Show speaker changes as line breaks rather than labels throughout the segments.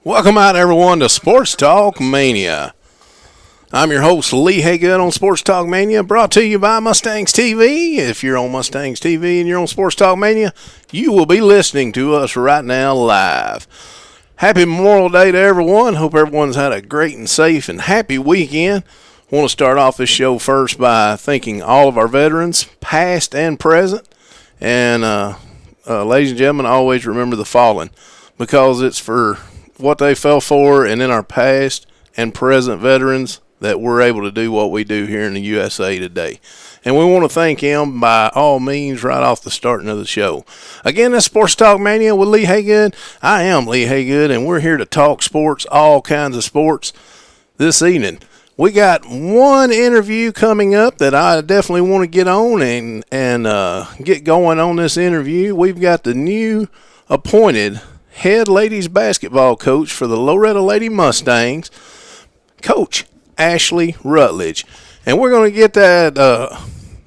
Welcome out, everyone, to Sports Talk Mania. I'm your host, Lee Haygood on Sports Talk Mania, brought to you by Mustangs TV. If you're on Mustangs TV and you're on Sports Talk Mania, you will be listening to us right now live. Happy Memorial Day to everyone. Hope everyone's had a great and safe and happy weekend. I want to start off this show first by thanking all of our veterans, past and present. And ladies and gentlemen, always remember the fallen, because it's for what they fell for and in our past and present veterans that we're able to do what we do here in the USA today. And we want to thank him by all means right off the starting of the show. Again, that's Sports Talk Mania with Lee Haygood. I am Lee Haygood, and we're here to talk sports, all kinds of sports. This evening, we got one interview coming up that I definitely want to get on and get going on this interview. We've got the new appointed head ladies basketball coach for the Loretto Lady Mustangs, Coach Ashley Rutledge. And we're going to get that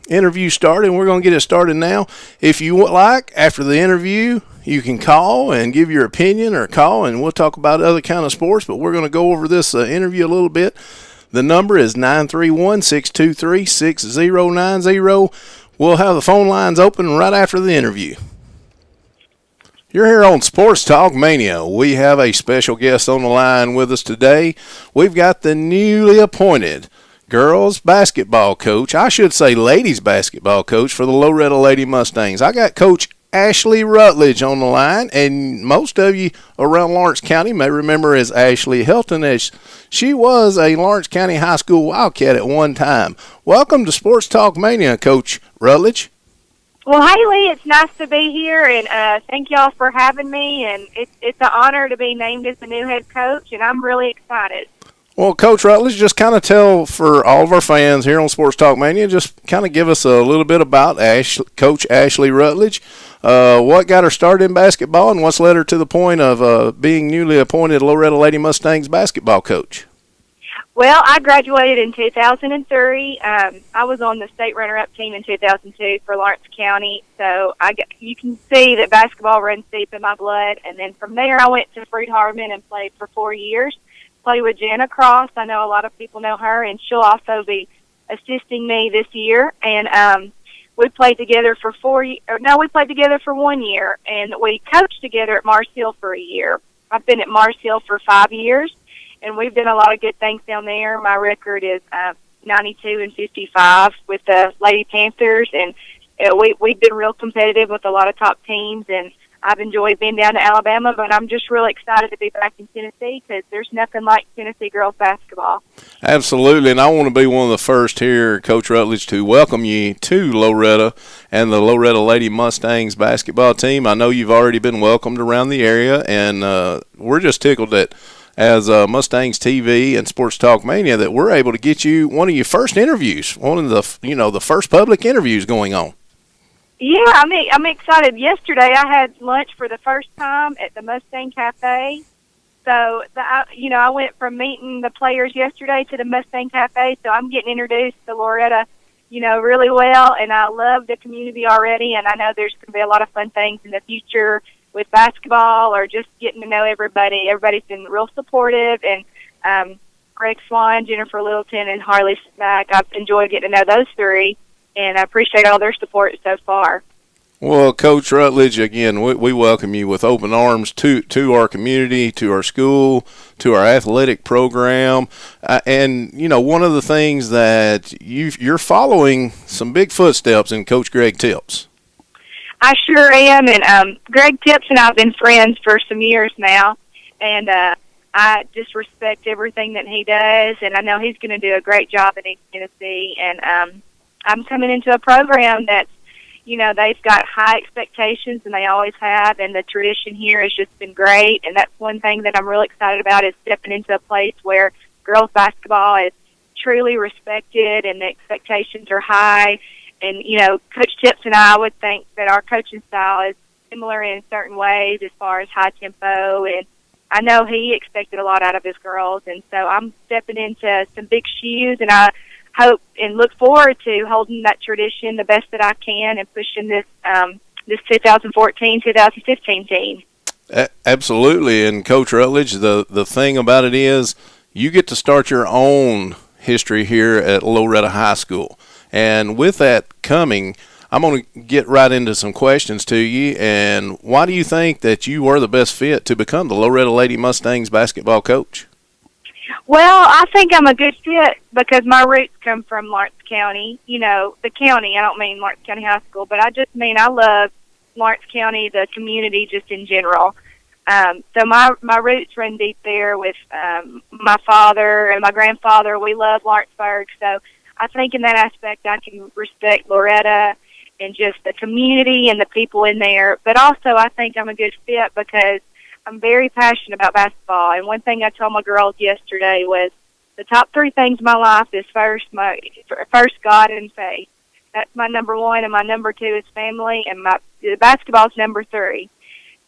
interview started, and we're going to get it started now. If you would like, after the interview, you can call and give your opinion, or call and we'll talk about other kind of sports, but we're going to go over this interview a little bit. The number is 931-623-6090. We'll have the phone lines open right after the interview. You're here on Sports Talk Mania. We have a special guest on the line with us today. We've got the newly appointed girls basketball coach, I should say ladies basketball coach for the Loretto Lady Mustangs. I got Coach Ashley Rutledge on the line, and most of you around Lawrence County may remember as Ashley Hilton, as she was a Lawrence County High School Wildcat at one time. Welcome to Sports Talk Mania, Coach Rutledge.
Well, hey, Lee, it's nice to be here, and thank y'all for having me, and it's an honor to be named as the new head coach, and I'm really excited.
Well, Coach Rutledge, just kind of tell for all of our fans here on Sports Talk Mania, just kind of give us a little bit about Coach Ashley Rutledge, what got her started in basketball, and what's led her to the point of being newly appointed Loretto Lady Mustangs basketball coach.
Well, I graduated in 2003. I was on the state runner-up team in 2002 for Lawrence County, so you can see that basketball runs deep in my blood. And then from there, I went to Freed-Hardeman and played for 4 years. Played with Jana Cross. I know a lot of people know her, and she'll also be assisting me this year. And we played together for 1 year, and we coached together at Mars Hill for a year. I've been at Mars Hill for 5 years. And we've done a lot of good things down there. My record is 92-55 with the Lady Panthers, and we've been real competitive with a lot of top teams. And I've enjoyed being down to Alabama, but I'm just really excited to be back in Tennessee because there's nothing like Tennessee girls basketball.
Absolutely, and I want to be one of the first here, Coach Rutledge, to welcome you to Loretto and the Loretto Lady Mustangs basketball team. I know you've already been welcomed around the area, and we're just tickled that as Mustangs TV and Sports Talk Mania that we're able to get you one of your first interviews, one of the the first public interviews going on.
Yeah, I'm excited. Yesterday I had lunch for the first time at the Mustang Cafe. So I went from meeting the players yesterday to the Mustang Cafe. So I'm getting introduced to Loretto, really well, and I love the community already. And I know there's going to be a lot of fun things in the future with basketball or just getting to know everybody. Everybody's been real supportive, and Greg Swan, Jennifer Littleton, and Harley Smack, I've enjoyed getting to know those three, and I appreciate all their support so far.
Well, Coach Rutledge, again, we welcome you with open arms to our community, to our school, to our athletic program. And, one of the things that you're following some big footsteps in Coach Greg Tips.
I sure am, and Greg Tips and I have been friends for some years now, and I just respect everything that he does, and I know he's going to do a great job in East Tennessee, and I'm coming into a program that's, they've got high expectations, and they always have, and the tradition here has just been great, and that's one thing that I'm really excited about is stepping into a place where girls basketball is truly respected, and the expectations are high. And, Coach Tips and I would think that our coaching style is similar in certain ways as far as high tempo. And I know he expected a lot out of his girls. And so I'm stepping into some big shoes, and I hope and look forward to holding that tradition the best that I can and pushing this 2014-2015 team.
Absolutely. And Coach Rutledge, the thing about it is you get to start your own history here at Loretta High School. And with that coming, I'm going to get right into some questions to you. And why do you think that you were the best fit to become the Loretta Lady Mustangs basketball coach?
Well, I think I'm a good fit because my roots come from Lawrence County. You know, the county. I don't mean Lawrence County High School, but I just mean I love Lawrence County, the community just in general. So my roots run deep there with my father and my grandfather. We love Lawrenceburg. So I think in that aspect I can respect Loretta and just the community and the people in there. But also I think I'm a good fit because I'm very passionate about basketball. And one thing I told my girls yesterday was the top three things in my life is first God and faith. That's my number one, and my number two is family, and the basketball's number three.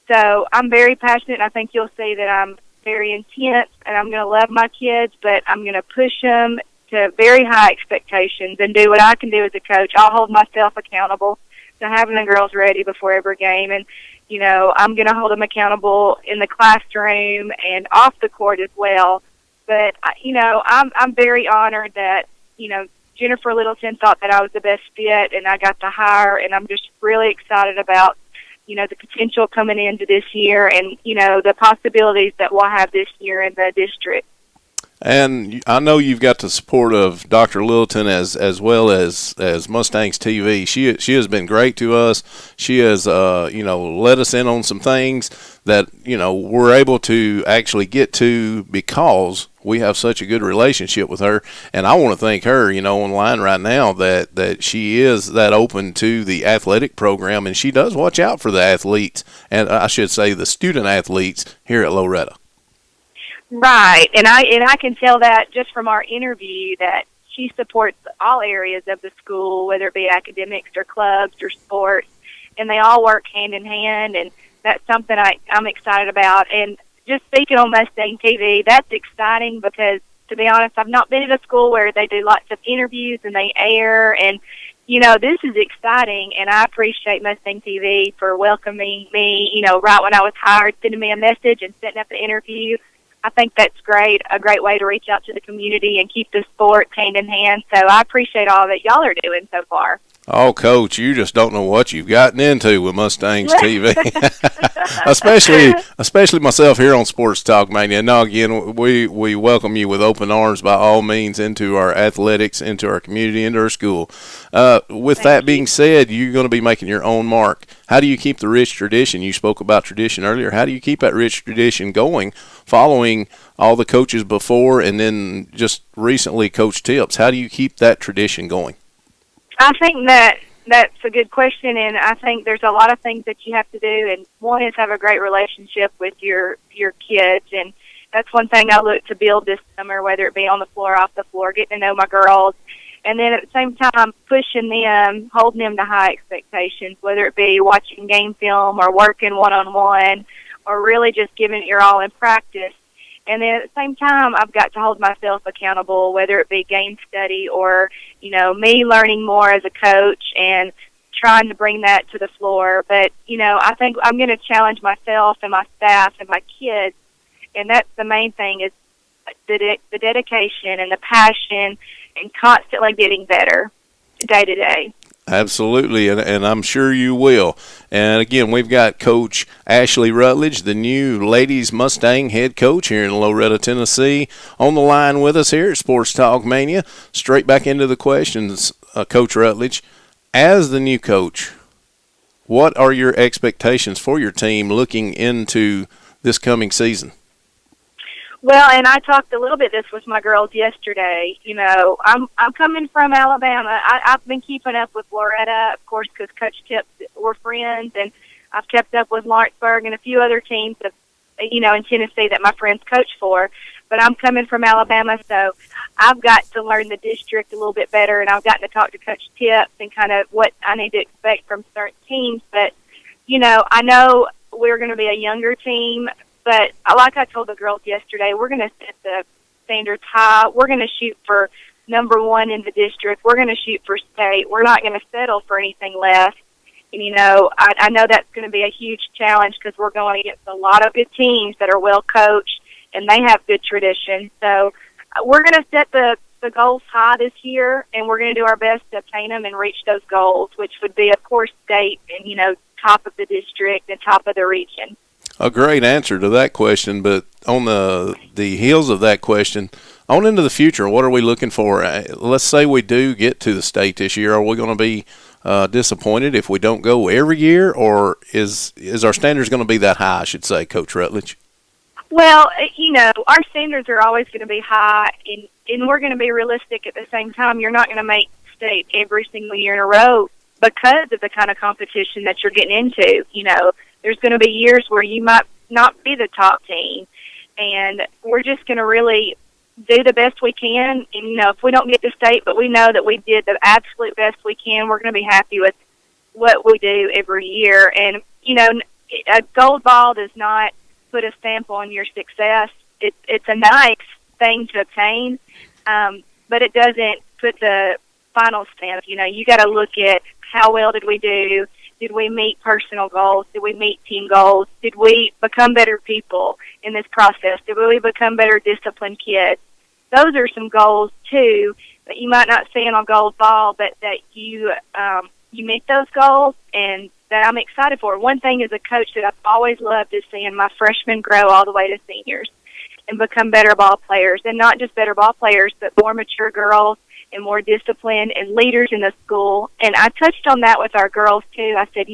So I'm very passionate, and I think you'll see that I'm very intense, and I'm going to love my kids, but I'm going to push them to very high expectations and do what I can do as a coach. I'll hold myself accountable to having the girls ready before every game, and you know, I'm going to hold them accountable in the classroom and off the court as well. But, you know, I'm very honored that, you know, Jennifer Littleton thought that I was the best fit and I got the hire, and I'm just really excited about, you know, the potential coming into this year and, you know, the possibilities that we'll have this year in the district.
And I know you've got the support of Dr. Littleton as well as Mustangs TV. She has been great to us. She has you know, let us in on some things that, you know, we're able to actually get to because we have such a good relationship with her. And I want to thank her, you know, online right now that she is that open to the athletic program, and she does watch out for the athletes, and I should say the student athletes here at Loretta.
Right, and I can tell that just from our interview that she supports all areas of the school, whether it be academics or clubs or sports, and they all work hand in hand, and that's something I'm excited about. And just speaking on Mustang TV, that's exciting because, to be honest, I've not been at a school where they do lots of interviews and they air, and, you know, this is exciting, and I appreciate Mustang TV for welcoming me, you know, right when I was hired, sending me a message and setting up an interview. I think that's great, a great way to reach out to the community and keep the sports hand in hand. So I appreciate all that y'all are doing so far.
Oh, Coach, you just don't know what you've gotten into with Mustangs TV. especially myself here on Sports Talk Mania. Now, again, we welcome you with open arms by all means into our athletics, into our community, into our school. With that being said, you're going to be making your own mark. How do you keep the rich tradition? You spoke about tradition earlier. How do you keep that rich tradition going, following all the coaches before and then just recently Coach Tips? How do you keep that tradition going?
I think that's a good question, and I think there's a lot of things that you have to do, and one is have a great relationship with your kids, and that's one thing I look to build this summer, whether it be on the floor or off the floor, getting to know my girls, and then at the same time pushing them, holding them to high expectations, whether it be watching game film or working one-on-one or really just giving it your all in practice. And then at the same time, I've got to hold myself accountable, whether it be game study or, you know, me learning more as a coach and trying to bring that to the floor. But, you know, I think I'm going to challenge myself and my staff and my kids, and that's the main thing is the dedication and the passion and constantly getting better day to day.
Absolutely, and I'm sure you will. And again, we've got Coach Ashley Rutledge, the new ladies Mustang head coach here in Loretta, Tennessee, on the line with us here at Sports Talk Mania. Straight back into the questions, Coach Rutledge. As the new coach, what are your expectations for your team looking into this coming season?
Well, and I talked a little bit this with my girls yesterday. You know, I'm coming from Alabama. I've been keeping up with Loretta, of course, because Coach Tips, we're friends, and I've kept up with Lawrenceburg and a few other teams, that, you know, in Tennessee that my friends coach for. But I'm coming from Alabama, so I've got to learn the district a little bit better, and I've gotten to talk to Coach Tips and kind of what I need to expect from certain teams. But, you know, I know we're going to be a younger team. But like I told the girls yesterday, we're going to set the standards high. We're going to shoot for number one in the district. We're going to shoot for state. We're not going to settle for anything less. And, I know that's going to be a huge challenge because we're going against a lot of good teams that are well coached, and they have good tradition. So we're going to set the goals high this year, and we're going to do our best to obtain them and reach those goals, which would be, of course, state and, top of the district and top of the region.
A great answer to that question, but on the heels of that question, on into the future, what are we looking for? Let's say we do get to the state this year. Are we going to be disappointed if we don't go every year, or is our standards going to be that high, I should say, Coach Rutledge?
Well, our standards are always going to be high, and we're going to be realistic at the same time. You're not going to make state every single year in a row because of the kind of competition that you're getting into. There's going to be years where you might not be the top team, and we're just going to really do the best we can. And, if we don't get to state, but we know that we did the absolute best we can, we're going to be happy with what we do every year. And, a gold ball does not put a stamp on your success. It's a nice thing to obtain, but it doesn't put the final stamp. You got to look at how well did we do. Did we meet personal goals? Did we meet team goals? Did we become better people in this process? Did we become better disciplined kids? Those are some goals, too, that you might not see on a gold ball, but that you meet those goals and that I'm excited for. One thing as a coach that I've always loved is seeing my freshmen grow all the way to seniors and become better ball players, and not just better ball players, but more mature girls and more disciplined and leaders in the school. And I touched on that with our girls, too. I said,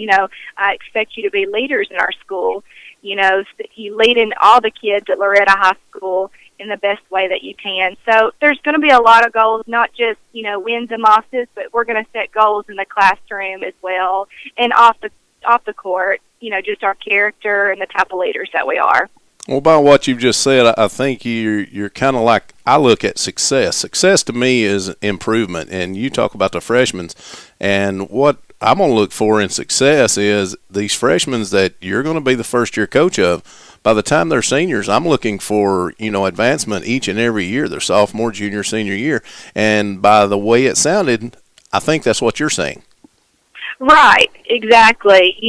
I expect you to be leaders in our school. You lead in all the kids at Loretta High School in the best way that you can. So there's going to be a lot of goals, not just, wins and losses, but we're going to set goals in the classroom as well and off the court, just our character and the type of leaders that we are.
Well, by what you've just said, I think you're kind of like, I look at success. Success to me is improvement, and you talk about the freshmen, and what I'm going to look for in success is these freshmen that you're going to be the first-year coach of. By the time they're seniors, I'm looking for, advancement each and every year, their sophomore, junior, senior year, and by the way it sounded, I think that's what you're saying.
Right, exactly.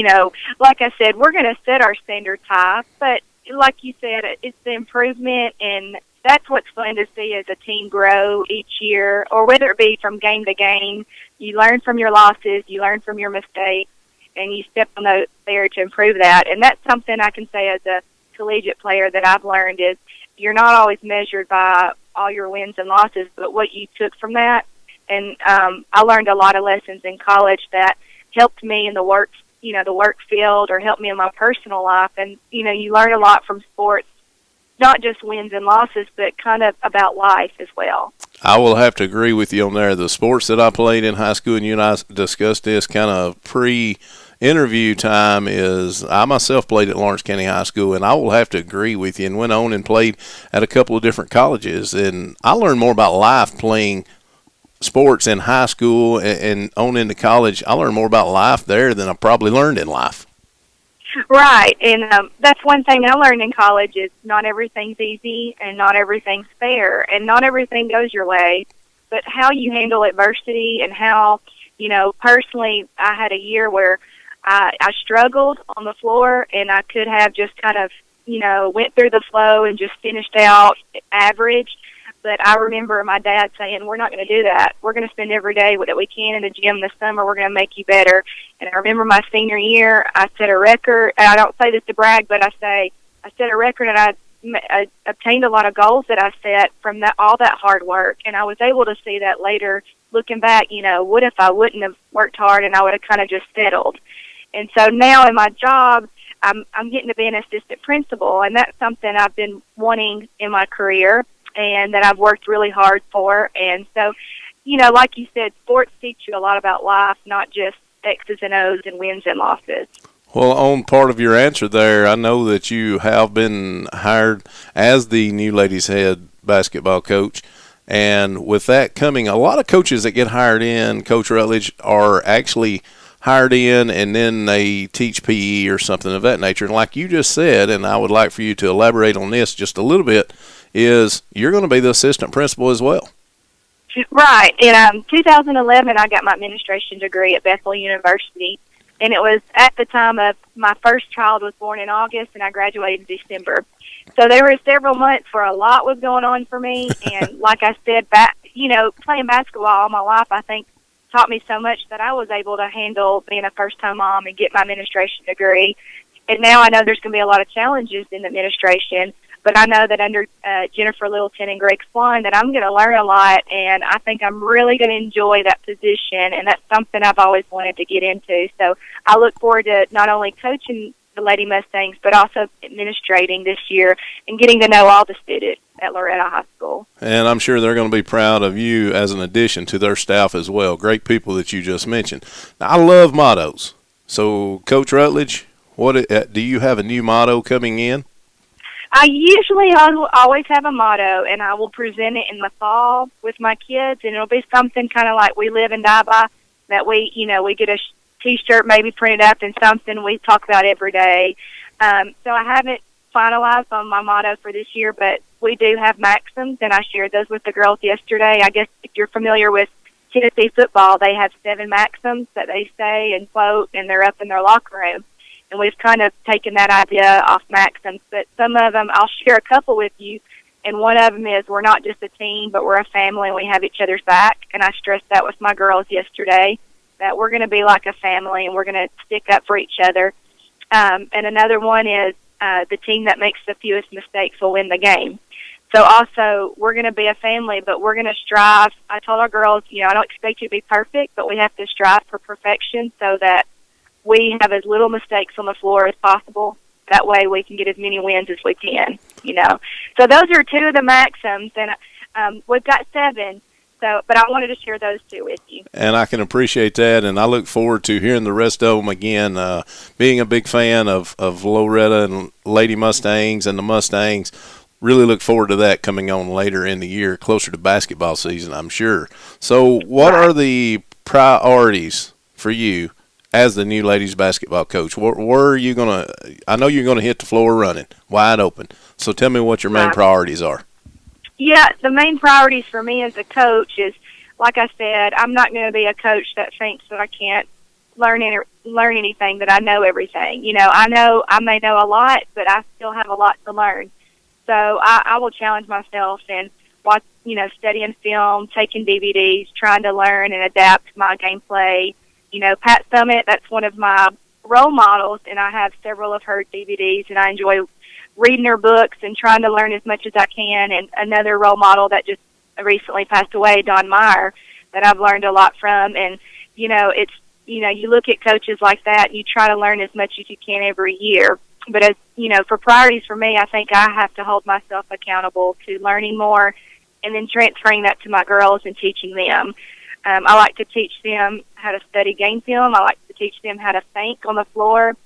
Like I said, we're going to set our standards high, but like you said, it's the improvement, and that's what's fun to see as a team grow each year, or whether it be from game to game. You learn from your losses, you learn from your mistakes, and you step on there to improve that. And that's something I can say as a collegiate player that I've learned is you're not always measured by all your wins and losses, but what you took from that. And I learned a lot of lessons in college that helped me in the work field, or helped me in my personal life. And, you learn a lot from sports, not just wins and losses, but kind of about life as well.
I will have to agree with you on there. The sports that I played in high school, and you and I discussed this kind of pre-interview time, is I myself played at Lawrence County High School, and I will have to agree with you, and went on and played at a couple of different colleges. And I learned more about life playing sports in high school and on into college. I learned more about life there than I probably learned in life.
Right, and that's one thing I learned in college is not everything's easy and not everything's fair and not everything goes your way, but how you handle adversity and how, personally I had a year where I struggled on the floor, and I could have just kind of, went through the flow and just finished out average. But I remember my dad saying, we're not going to do that. We're going to spend every day that we can in the gym this summer. We're going to make you better. And I remember my senior year, I set a record. And I don't say this to brag, but I set a record, and I obtained a lot of goals that I set from all that hard work. And I was able to see that later, looking back, what if I wouldn't have worked hard and I would have kind of just settled. And so now in my job, I'm getting to be an assistant principal, and that's something I've been wanting in my career and that I've worked really hard for. And so, like you said, sports teach you a lot about life, not just X's and O's and wins and losses.
Well, on part of your answer there, I know that you have been hired as the new ladies' head basketball coach. And with that coming, a lot of coaches that get hired in, Coach Rutledge, are actually hired in and then they teach PE or something of that nature. And like you just said, and I would like for you to elaborate on this just a little bit, is you're going to be the assistant principal as well.
Right. In 2011, I got my administration degree at Bethel University. And it was at the time of my first child was born in August, and I graduated in December. So there were several months where a lot was going on for me. And like I said, playing basketball all my life, I think, taught me so much that I was able to handle being a first-time mom and get my administration degree. And now I know there's going to be a lot of challenges in administration, but I know that under Jennifer Littleton and Greg Swan that I'm going to learn a lot, and I think I'm really going to enjoy that position, and that's something I've always wanted to get into. So I look forward to not only coaching the Lady Mustangs, but also administrating this year and getting to know all the students at Loretta High School.
And I'm sure they're going to be proud of you as an addition to their staff as well. Great people that you just mentioned. Now, I love mottos. So, Coach Rutledge, do you have a new motto coming in?
I usually always have a motto, and I will present it in the fall with my kids, and it'll be something kind of like we live and die by, that we get a T-shirt maybe printed up and something we talk about every day. So I haven't finalized on my motto for this year, but we do have maxims, and I shared those with the girls yesterday. I guess if you're familiar with Tennessee football, they have 7 maxims that they say and quote, and they're up in their locker room. And we've kind of taken that idea off maxims, but some of them, I'll share a couple with you, and one of them is we're not just a team, but we're a family, and we have each other's back. And I stressed that with my girls yesterday, that we're going to be like a family, and we're going to stick up for each other. And another one is the team that makes the fewest mistakes will win the game. So also, we're going to be a family, but we're going to strive. I told our girls, I don't expect you to be perfect, but we have to strive for perfection so that we have as little mistakes on the floor as possible. That way we can get as many wins as we can, So those are 2 of the maxims, and we've got 7. So, but I wanted to share those 2 with you.
And I can appreciate that, and I look forward to hearing the rest of them again. Being a big fan of Loretta and Lady Mustangs and the Mustangs, really look forward to that coming on later in the year, closer to basketball season, I'm sure. So what are the priorities for you as the new ladies basketball coach? Where are you going to – I know you're going to hit the floor running, wide open. So tell me what your main priorities are.
Yeah, the main priorities for me as a coach is, like I said, I'm not going to be a coach that thinks that I can't learn anything, that I know everything. I may know a lot, but I still have a lot to learn. So I will challenge myself and watch, studying film, taking DVDs, trying to learn and adapt my gameplay. Pat Summit, that's one of my role models, and I have several of her DVDs, and I enjoy reading her books and trying to learn as much as I can. And another role model that just recently passed away, Don Meyer, that I've learned a lot from. And, it's, you look at coaches like that, and you try to learn as much as you can every year. But as, for priorities for me, I think I have to hold myself accountable to learning more and then transferring that to my girls and teaching them. I like to teach them how to study game film. I like to teach them how to think on the floor.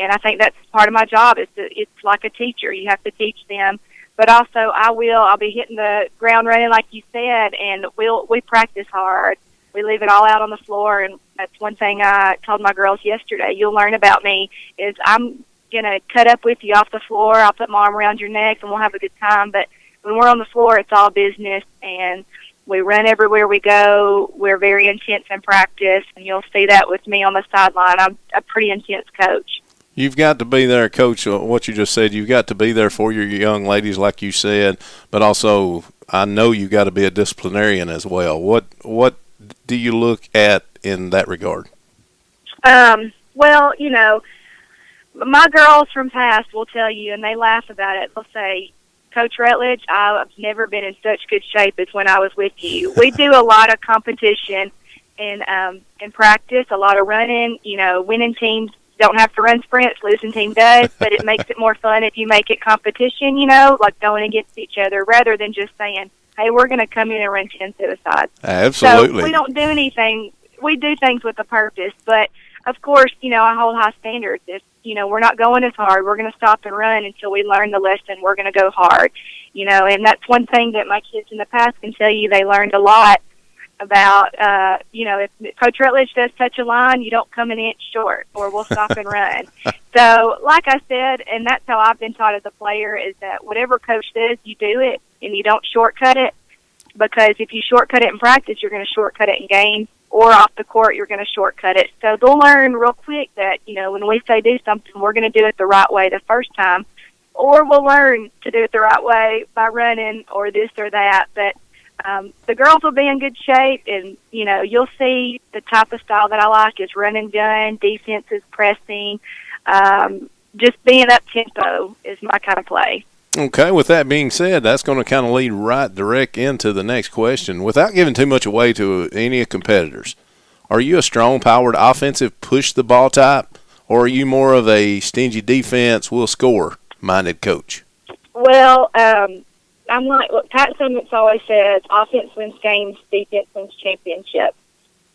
And I think that's part of my job. It's like a teacher. You have to teach them. But also, I'll be hitting the ground running like you said, and we practice hard. We leave it all out on the floor, and that's one thing I told my girls yesterday. You'll learn about me is I'm going to cut up with you off the floor. I'll put my arm around your neck, and we'll have a good time. But when we're on the floor, it's all business, and we run everywhere we go. We're very intense in practice, and you'll see that with me on the sideline. I'm a pretty intense coach.
You've got to be there, Coach, what you just said. You've got to be there for your young ladies, like you said, but also I know you've got to be a disciplinarian as well. What do you look at in that regard?
Well, my girls from past will tell you, and they laugh about it. They'll say, Coach Rutledge, I've never been in such good shape as when I was with you. We do a lot of competition in practice, a lot of running. Winning teams don't have to run sprints, losing team does, but it makes it more fun if you make it competition, like going against each other rather than just saying, hey, we're going to come in and run 10 suicides.
Absolutely.
So we don't do anything. We do things with a purpose, but of course, I hold high standards. If, we're not going as hard, we're going to stop and run until we learn the lesson. We're going to go hard, and that's one thing that my kids in the past can tell you. They learned a lot about, if Coach Rutledge does touch a line, you don't come an inch short or we'll stop and run. So like I said, and that's how I've been taught as a player, is that whatever coach says, you do it and you don't shortcut it, because if you shortcut it in practice, you're going to shortcut it in games. or off the court, you're going to shortcut it. So they'll learn real quick that, when we say do something, we're going to do it the right way the first time. Or we'll learn to do it the right way by running or this or that. But the girls will be in good shape, and, you'll see the type of style that I like is run and gun, defense is pressing, just being up-tempo is my kind of play.
Okay, with that being said, that's going to kind of lead right direct into the next question. Without giving too much away to any competitors, are you a strong-powered offensive push-the-ball type, or are you more of a stingy defense, will score-minded coach?
Well, I'm like what Pat Summitt's always says, offense wins games, defense wins championships.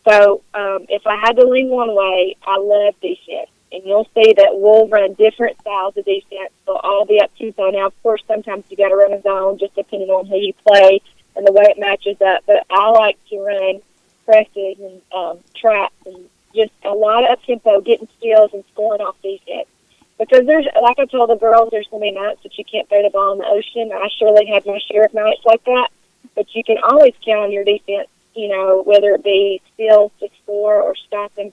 So if I had to lean one way, I love defense. And you'll see that we'll run different styles of defense. They'll all be up-tempo. Now, of course, sometimes you got to run a zone just depending on who you play and the way it matches up. But I like to run presses and traps and just a lot of up-tempo, getting steals and scoring off defense. Because there's, like I told the girls, there's going to be nights that you can't throw the ball in the ocean. I surely have my share of nights like that. But you can always count on your defense, whether it be steals to score or stopping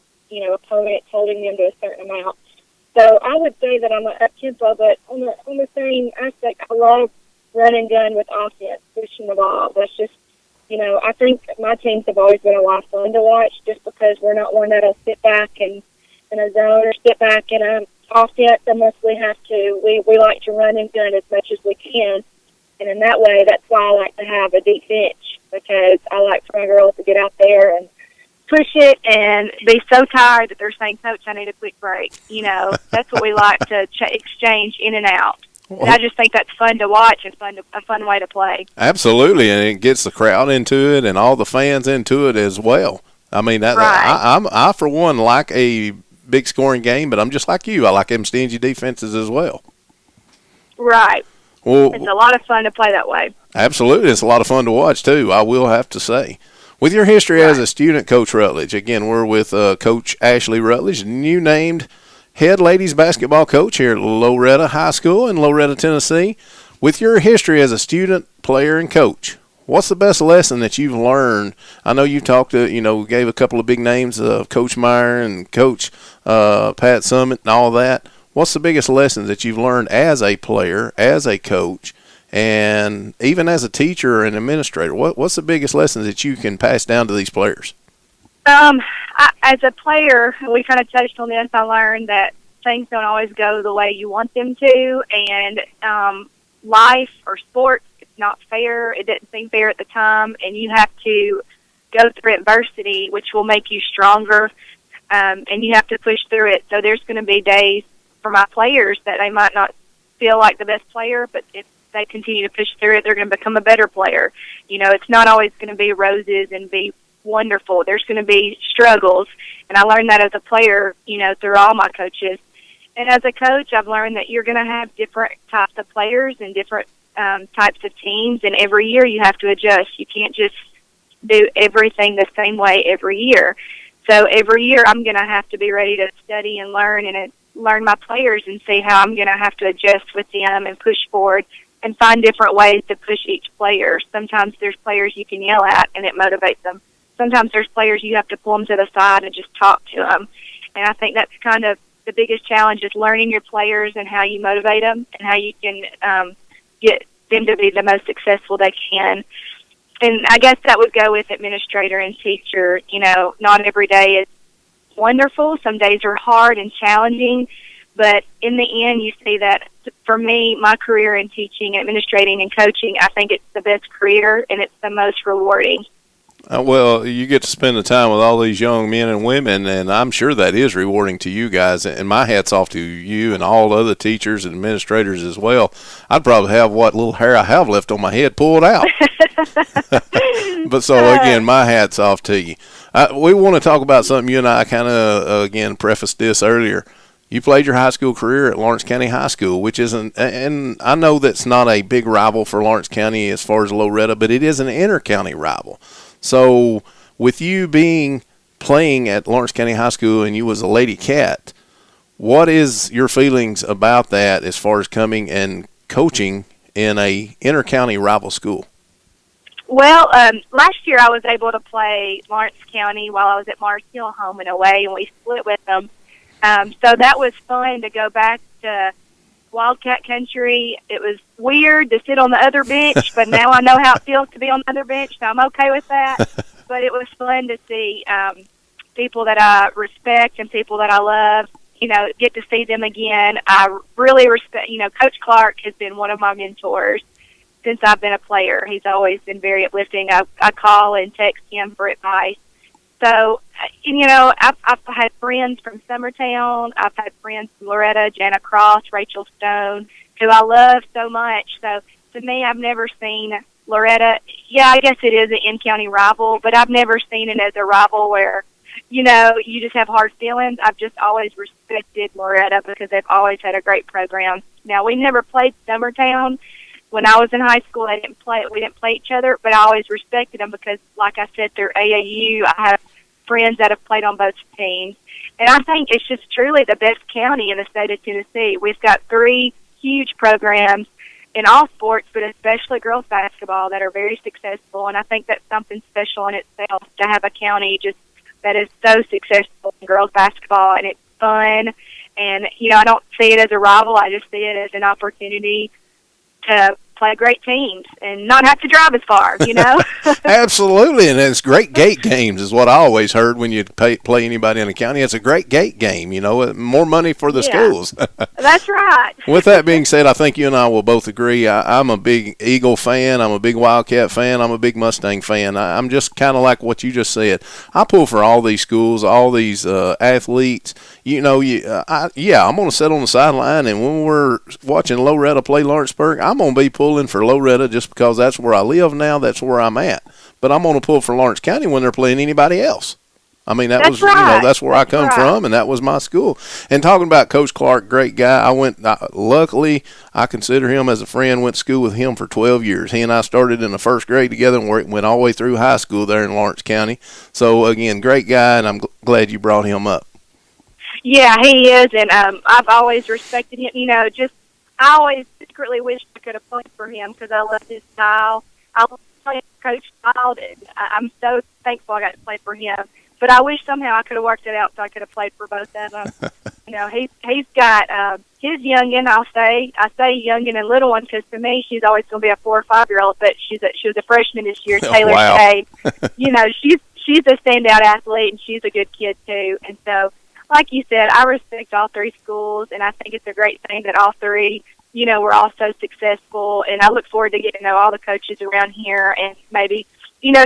opponents, holding them to a certain amount. So I would say that I'm an up-tempo, but on the same aspect, I love run and gun with offense, pushing the ball. That's just, I think my teams have always been a lot of fun to watch just because we're not one that'll sit back and in a zone or sit back in an offense unless we have to. We like to run and gun as much as we can. And in that way, that's why I like to have a deep bench, because I like for my girls to get out there and push it and be so tired that they're saying, Coach, I need a quick break. That's what we like to exchange in and out. And I just think that's fun to watch and a fun way to play.
Absolutely, and it gets the crowd into it and all the fans into it as well. I mean, right. I for one like a big scoring game, but I'm just like you. I like them stingy defenses as well.
Right.
Well,
it's a lot of fun to play that way.
Absolutely, it's a lot of fun to watch too. I will have to say. With your history as a student, Coach Rutledge, again, we're with Coach Ashley Rutledge, new named head ladies basketball coach here at Loretta High School in Loretta, Tennessee. With your history as a student, player, and coach, what's the best lesson that you've learned? I know you talked to, gave a couple of big names of Coach Meyer and Coach Pat Summitt and all that. What's the biggest lessons that you've learned as a player, as a coach, and even as a teacher and administrator? What's the biggest lessons that you can pass down to these players?
As a player, we kind of touched on this. I learned that things don't always go the way you want them to, and life or sports, it's not fair. It didn't seem fair at the time, and you have to go through adversity, which will make you stronger, and you have to push through it. So there's going to be days for my players that they might not feel like the best player, but if they continue to push through it, they're going to become a better player. It's not always going to be roses and be wonderful. There's going to be struggles, and I learned that as a player, through all my coaches. And as a coach, I've learned that you're going to have different types of players and different types of teams, and every year you have to adjust. You can't just do everything the same way every year. So every year I'm going to have to be ready to study and learn my players and see how I'm going to have to adjust with them and push forward and find different ways to push each player. Sometimes there's players you can yell at and it motivates them. Sometimes there's players you have to pull them to the side and just talk to them. And I think that's kind of the biggest challenge, is learning your players and how you motivate them and how you can get them to be the most successful they can. And I guess that would go with administrator and teacher. Not every day is wonderful. Some days are hard and challenging, but in the end, you see that for me, my career in teaching, administrating, and coaching, I think it's the best career and it's the most rewarding.
Well, you get to spend the time with all these young men and women, and I'm sure that is rewarding to you guys. And my hat's off to you and all the other teachers and administrators as well. I'd probably have what little hair I have left on my head pulled out. But so, again, my hat's off to you. We want to talk about something you and I kind of, again, prefaced this earlier. You played your high school career at Lawrence County High School, which isn't, and I know that's not a big rival for Lawrence County as far as Loretta, but it is an inter-county rival. So with you playing at Lawrence County High School and you was a Lady Cat, what is your feelings about that as far as coming and coaching in a inter-county rival school?
Well, last year I was able to play Lawrence County while I was at Mars Hill home and away, and we split with them. So that was fun to go back to Wildcat Country. It was weird to sit on the other bench, but now I know how it feels to be on the other bench, so I'm okay with that. But it was fun to see people that I respect and people that I love, get to see them again. I really respect, Coach Clark has been one of my mentors since I've been a player. He's always been very uplifting. I call and text him for advice. So, I've had friends from Summertown. I've had friends from Loretta, Jana Cross, Rachel Stone, who I love so much. So, to me, I've never seen Loretta. Yeah, I guess it is an in-county rival, but I've never seen it as a rival where, you just have hard feelings. I've just always respected Loretta because they've always had a great program. Now, we never played Summertown. When I was in high school, we didn't play each other, but I always respected them because, like I said, they're AAU. I have friends that have played on both teams. And I think it's just truly the best county in the state of Tennessee. We've got 3 huge programs in all sports, but especially girls basketball, that are very successful. And I think that's something special in itself to have a county just that is so successful in girls basketball, and it's fun. And, I don't see it as a rival. I just see it as an opportunity to play great teams and not have to drive as far,
Absolutely, and it's great gate games is what I always heard when you play anybody in the county. It's a great gate game, more money for the schools.
That's right.
With that being said, I think you and I will both agree. I'm a big Eagle fan. I'm a big Wildcat fan. I'm a big Mustang fan. I'm just kind of like what you just said. I pull for all these schools, all these athletes. I'm going to sit on the sideline, and when we're watching Loretta play Lawrenceburg, I'm going to be pulling for Loretta just because that's where I live now. That's where I'm at. But I'm going to pull for Lawrence County when they're playing anybody else. I mean, that's right. That's where I come from, and that was my school. And talking about Coach Clark, great guy. Luckily, I consider him as a friend, went to school with him for 12 years. He and I started in the first grade together and went all the way through high school there in Lawrence County. So, again, great guy, and I'm glad you brought him up.
Yeah, he is, and I've always respected him. I always secretly wish I could have played for him because I love his style. I love playing Coach Child, and I'm so thankful I got to play for him. But I wish somehow I could have worked it out so I could have played for both of them. He's got his youngin'. I say youngin' and little one because to me she's always going to be a 4 or 5-year-old, but she was a freshman this year. Taylor Shade. She's a standout athlete and she's a good kid too. And so, like you said, I respect all 3 schools, and I think it's a great thing that all 3, we're all so successful. And I look forward to getting to know all the coaches around here and maybe,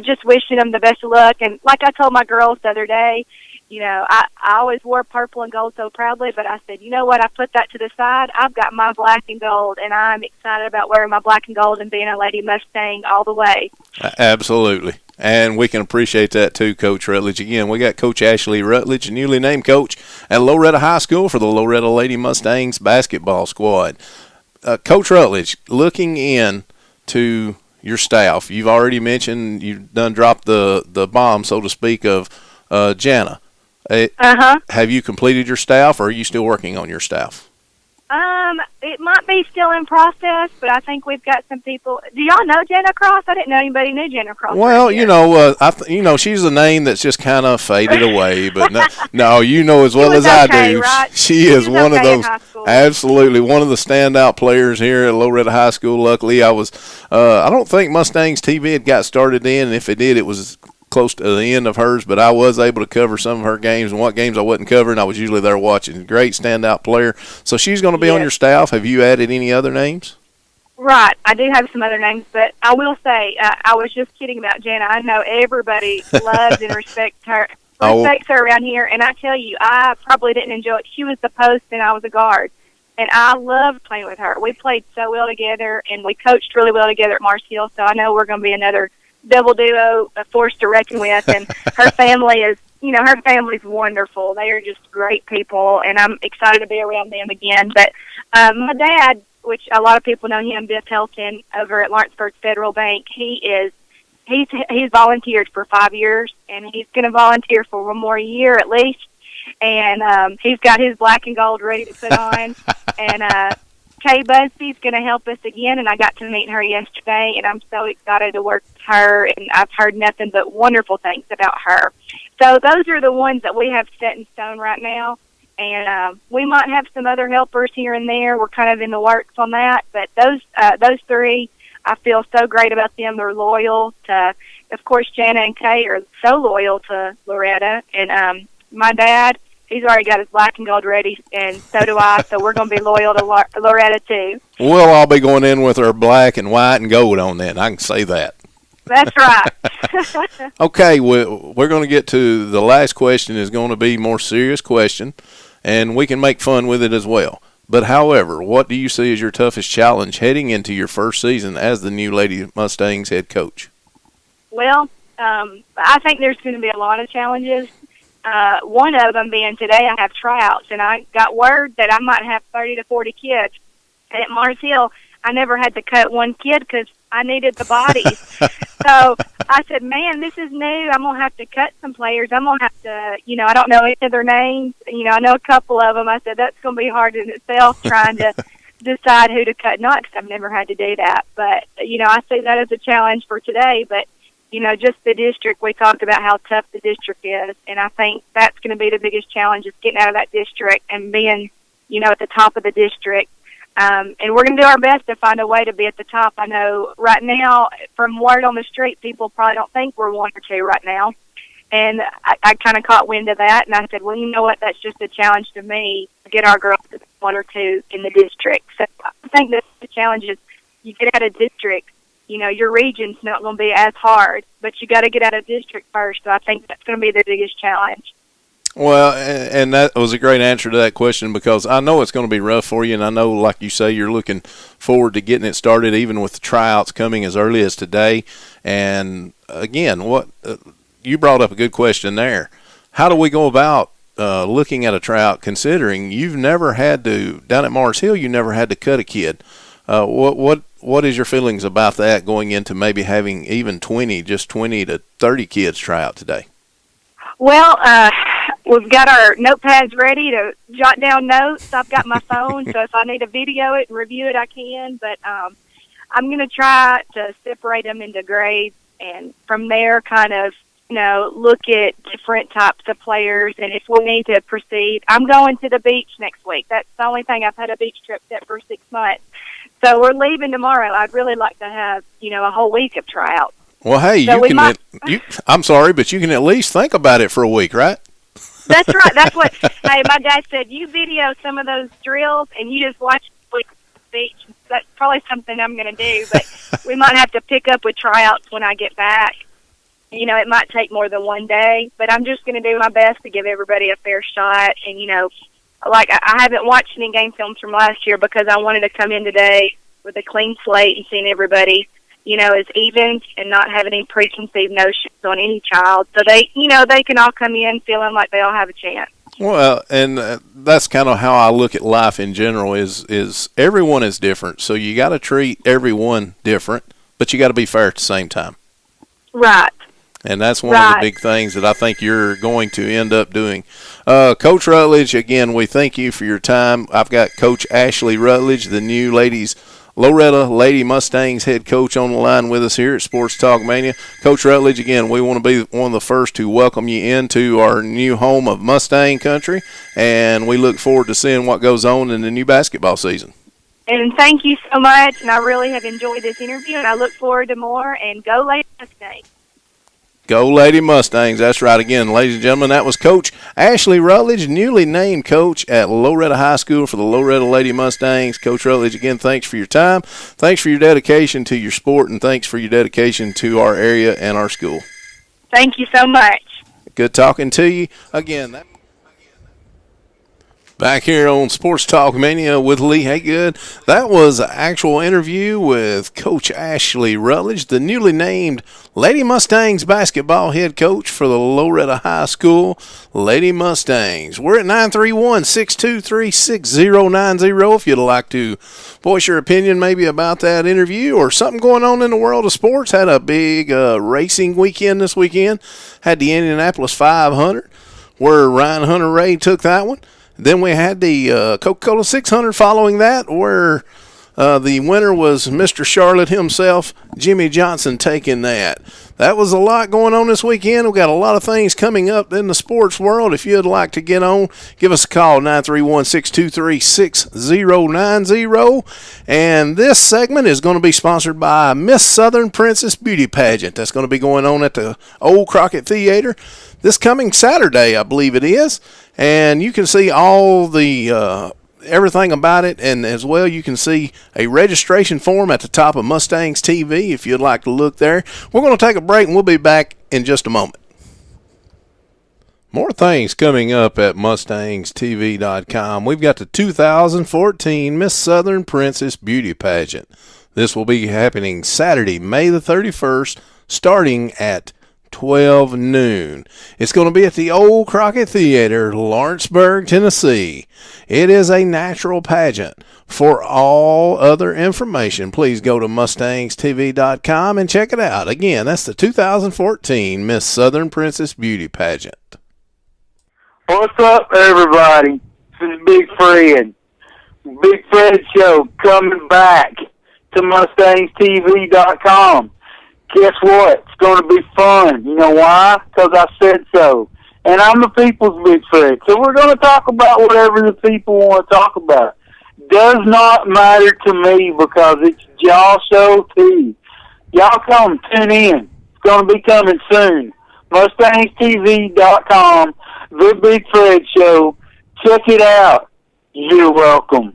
just wishing them the best of luck. And like I told my girls the other day, I always wore purple and gold so proudly, but I said, you know what, I put that to the side. I've got my black and gold, and I'm excited about wearing my black and gold and being a Lady Mustang all the way.
Absolutely. And we can appreciate that too, Coach Rutledge. Again, we got Coach Ashley Rutledge, newly named coach at Loretta High School for the Loretta Lady Mustangs basketball squad. Coach Rutledge, looking in to your staff, you've already mentioned you've done dropped the bomb, so to speak, of Jana. Have you completed your staff, or are you still working on your staff?
It might be still in process, but I think we've got some people. Do y'all know Jenna Cross? I didn't know anybody knew Jenna Cross.
Well, she's a name that's just kind of faded away. But no, as well as I do.
Right?
She is one of those, absolutely one of the standout players here at Loretta High School. Luckily, I don't think Mustangs TV had got started then, and if it did, it was close to the end of hers, but I was able to cover some of her games, and what games I wasn't covering, I was usually there watching. Great standout player. So she's going to be on your staff. Have you added any other names?
Right. I do have some other names, but I will say, I was just kidding about Jana. I know everybody loves and respects her around here, and I tell you, I probably didn't enjoy it. She was the post, and I was a guard, and I loved playing with her. We played so well together, and we coached really well together at Mars Hill, so I know we're going to be another double duo, a force to reckon with, and her family is, her family's wonderful. They are just great people, and I'm excited to be around them again. But my dad, which a lot of people know him, Bill Pelton, over at Lawrenceburg Federal Bank, he's volunteered for 5 years, and he's going to volunteer for one more year at least. And he's got his black and gold ready to put on, and Kay Busby's going to help us again, and I got to meet her yesterday, and I'm so excited to work with her, and I've heard nothing but wonderful things about her. So those are the ones that we have set in stone right now, and we might have some other helpers here and there. We're kind of in the works on that, but those three, I feel so great about them. They're loyal to, of course, Jana and Kay are so loyal to Loretta, and my dad, he's already got his black and gold ready, and so do I, so we're going to be loyal to Loretta, too.
We'll all be going in with our black and white and gold on that. I can say that.
That's right.
Okay, we're going to get to the last question. Is going to be a more serious question, and we can make fun with it as well. But, however, what do you see as your toughest challenge heading into your first season as the new Lady Mustangs head coach?
Well, I think there's going to be a lot of challenges. One of them being today I have tryouts, and I got word that I might have 30 to 40 kids. And at Mars Hill, I never had to cut one kid because I needed the bodies. So I said, man, this is new. I'm going to have to cut some players. I'm going to have to, I don't know any of their names. I know a couple of them. I said, that's going to be hard in itself trying to decide who to cut not, because I've never had to do that. But, I see that as a challenge for today. But, just the district, we talked about how tough the district is. And I think that's going to be the biggest challenge, is getting out of that district and being, at the top of the district. And we're going to do our best to find a way to be at the top. I know right now, from word on the street, people probably don't think we're 1 or 2 right now. And I kind of caught wind of that, and I said, well, you know what, that's just a challenge to me to get our girls to 1 or 2 in the district. So I think that the challenge is you get out of district. Your region's not going to be as hard, but you got to get out of district first. So I think that's going to be the biggest challenge.
Well, and that was a great answer to that question, because I know it's going to be rough for you, and I know, like you say, you're looking forward to getting it started, even with the tryouts coming as early as today. And, again, you brought up a good question there. How do we go about looking at a tryout, considering you've never had to, down at Mars Hill, you never had to cut a kid? What is your feelings about that, going into maybe having even 20 to 30 kids try out today?
Well, we've got our notepads ready to jot down notes. I've got my phone, so if I need to video it and review it, I can. But I'm going to try to separate them into grades, and from there kind of, look at different types of players. And if we need to proceed, I'm going to the beach next week. That's the only thing. I've had a beach trip set for 6 months. So we're leaving tomorrow. I'd really like to have, a whole week of tryouts.
Well, hey, I'm sorry, but you can at least think about it for a week, right?
That's right. That's what, hey, my dad said, you video some of those drills and you just watch the beach. That's probably something I'm going to do, but we might have to pick up with tryouts when I get back. It might take more than 1 day, but I'm just going to do my best to give everybody a fair shot. And, like I haven't watched any game films from last year because I wanted to come in today with a clean slate and seeing everybody, as even and not have any preconceived notions on any child. So they, they can all come in feeling like they all have a chance.
Well, and that's kind of how I look at life in general is everyone is different. So you got to treat everyone different, but you got to be fair at the same time.
Right.
And that's one of the big things that I think you're going to end up doing. Coach Rutledge, again, we thank you for your time. I've got Coach Ashley Rutledge, the new Loretta Lady Mustangs head coach, on the line with us here at Sports Talk Mania. Coach Rutledge, again, we want to be one of the first to welcome you into our new home of Mustang country, and we look forward to seeing what goes on in the new basketball season.
And thank you so much, and I really have enjoyed this interview, and I look forward to more, and go Lady Mustangs.
Go Lady Mustangs. That's right. Again, ladies and gentlemen, that was Coach Ashley Rutledge, newly named coach at Loretta High School for the Loretta Lady Mustangs. Coach Rutledge, again, thanks for your time. Thanks for your dedication to your sport, and thanks for your dedication to our area and our school.
Thank you so much.
Good talking to you. Again, back here on Sports Talk Mania with Lee Haygood. That was an actual interview with Coach Ashley Rutledge, the newly named Lady Mustangs basketball head coach for the Loretta High School Lady Mustangs. We're at 931-623-6090 if you'd like to voice your opinion maybe about that interview or something going on in the world of sports. Had a big racing weekend this weekend. Had the Indianapolis 500 where Ryan Hunter-Ray took that one. Then we had the Coca-Cola 600 following that, where the winner was Mr. Charlotte himself, Jimmy Johnson, taking that. That was a lot going on this weekend. We've got a lot of things coming up in the sports world. If you'd like to get on, give us a call, 931-623-6090. And this segment is going to be sponsored by Miss Southern Princess Beauty Pageant. That's going to be going on at the Old Crockett Theater this coming Saturday, I believe it is. And you can see all the everything about it, and as well you can see a registration form at the top of Mustangs TV if you'd like to look there. We're going to take a break, and we'll be back in just a moment. More things coming up at MustangsTV.com. We've got the 2014 Miss Southern Princess Beauty Pageant. This will be happening Saturday, May the 31st, starting at 12 noon. It's going to be at the Old Crockett Theater, Lawrenceburg, Tennessee. It is a natural pageant. For all other information, please go to MustangsTV.com and check it out. Again, that's the 2014 Miss Southern Princess Beauty Pageant.
What's up, everybody? This is Big Fred. Big Fred Show coming back to MustangsTV.com. Guess what? It's going to be fun. You know why? Because I said so. And I'm the people's Big Fred. So we're going to talk about whatever the people want to talk about. Does not matter to me because it's y'all show too. Y'all come, tune in. It's going to be coming soon. MustangsTV.com, The Big Fred Show. Check it out. You're welcome.